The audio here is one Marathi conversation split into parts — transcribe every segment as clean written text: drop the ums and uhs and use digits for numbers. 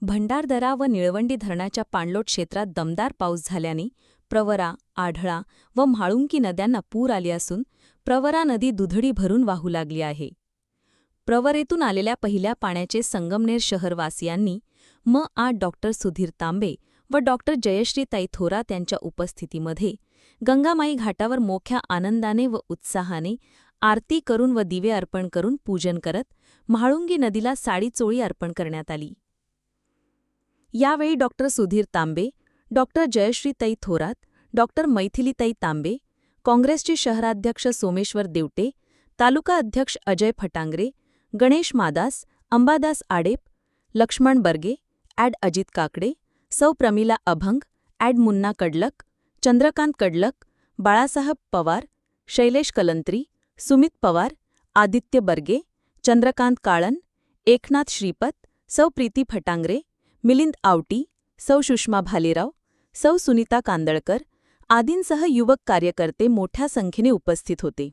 भंडारदरा व निळवंडी धरणाच्या पाणलोट क्षेत्रात दमदार पाऊस झाल्याने प्रवरा, आढळा व म्हाळुंकी नद्यांना पूर आले असून प्रवरा नदी दुधडी भरून वाहू लागली आहे. प्रवरेतून आलेल्या पहिल्या पाण्याचे संगमनेर शहरवासियांनी डॉ. सुधीर तांबे व डॉ. जयश्रीताई थोरात यांच्या उपस्थितीमध्ये गंगामाई घाटावर मोठ्या आनंदाने व उत्साहाने आरती करून व दिवे अर्पण करून पूजन करत म्हाळुंगी नदीला साडीचोळी अर्पण करण्यात आली. यावेळी डॉ. सुधीर तांबे, डॉ. जयश्रीताई थोरात, डॉ. मैथिलीताई तांबे, काँग्रेसचे शहराध्यक्ष सोमेश्वर देवटे, तालुका अध्यक्ष अजय फटांगरे, गणेश मादास, अंबादास आडेप, लक्ष्मण बर्गे, ॲड अजित काकडे, सौ प्रमिला अभंग, ॲड मुन्ना कडलक, चंद्रकांत कडलक, बाळासाहेब पवार, शैलेश कलंत्री, सुमित पवार, आदित्य बर्गे, चंद्रकांत काळन, एकनाथ श्रीपत, सौ प्रीती फटांगरे, मिलिंद आवटी, सौ सुषमा भालेराव, सौ सुनीता कांदळकर आदींसह युवक कार्यकर्ते मोठ्या संख्येने उपस्थित होते.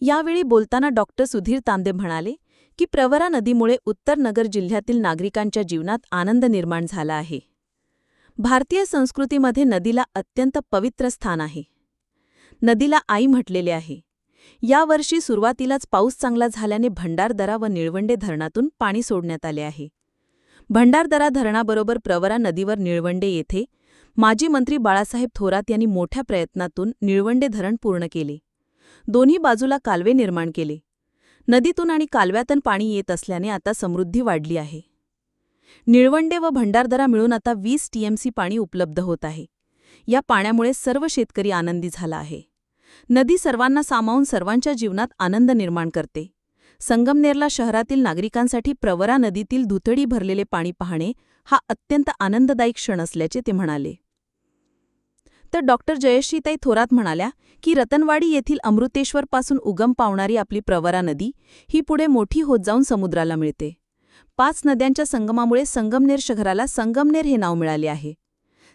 यावेळी बोलताना डॉ. सुधीर तांबे म्हणाले की प्रवरा नदीमुळे उत्तर नगर जिल्ह्यातील नागरिकांच्या जीवनात आनंद निर्माण झाला आहे. भारतीय संस्कृतीमध्ये नदीला अत्यंत पवित्र स्थान आहे. नदीला आई म्हटलेले आहे. यावर्षी सुरुवातीलाच पाऊस चांगला झाल्याने भंडारदरा व निळवंडे धरणातून पाणी सोडण्यात आले आहे. भंडारदरा धरणाबरोबर प्रवरा नदीवर निळवंडे येथे माजी मंत्री बाळासाहेब थोरात यांनी मोठ्या प्रयत्नातून निळवंडे धरण पूर्ण केले. दोन्ही बाजूला कालवे निर्माण केले. नदीतून आणि कालव्यातून पाणी येत असल्याने आता समृद्धी वाढली आहे. निळवंडे व भंडारदरा मिळून आता 20 टीएमसी पाणी उपलब्ध होत आहे. या पाण्यामुळे सर्व शेतकरी आनंदी झाला आहे. नदी सर्वांना सामावून सर्वांच्या जीवनात आनंद निर्माण करते. संगमनेरला शहरातील नागरिकांसाठी प्रवरा नदीतील दुथडी भरलेले पाणी पाहणे हा अत्यंत आनंददायी क्षण असल्याचे ते म्हणाले. तर डॉ. जयश्रीताई थोरात म्हणाल्या की रतनवाडी येथील अमृतेश्वरपासून उगम पावणारी आपली प्रवरा नदी ही पुढे मोठी होत जाऊन समुद्राला मिळते. 5 नद्यांच्या संगमामुळे संगमनेर शहराला संगमनेर हे नाव मिळाले आहे.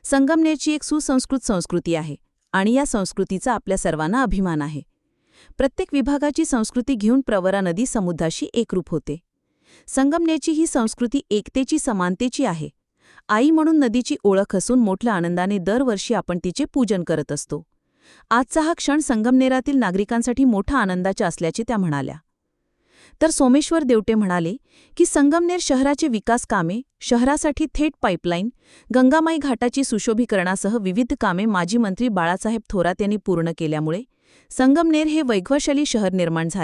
संगमनेरची एक सुसंस्कृत संस्कृती आहे आणि या संस्कृतीचा आपल्या सर्वांना अभिमान आहे. प्रत्येक विभागाची संस्कृती घेऊन प्रवरा नदी समुद्राशी एकरूप होते. संगमनेरची ही संस्कृती एकतेची, समानतेची आहे. आई म्हणून नदीची ओळख असून मोठ्या आनंदाने दरवर्षी आपण तिचे पूजन करत असतो. आजचा हा क्षण संगमनेरातील नागरिकांसाठी मोठा आनंदाचा असल्याचे त्या म्हणाल्या. तर सोमेश्वर देवटे म्हणाले की संगमनेर शहराचे विकास कामे, शहरासाठी थेट पाईपलाईन, गंगामाई घाटाची सुशोभीकरणासह विविध कामे माजी मंत्री बाळासाहेब थोरात यांनी पूर्ण केल्यामुळे संगमनेर हे वैभवशाली शहर निर्माण झाले.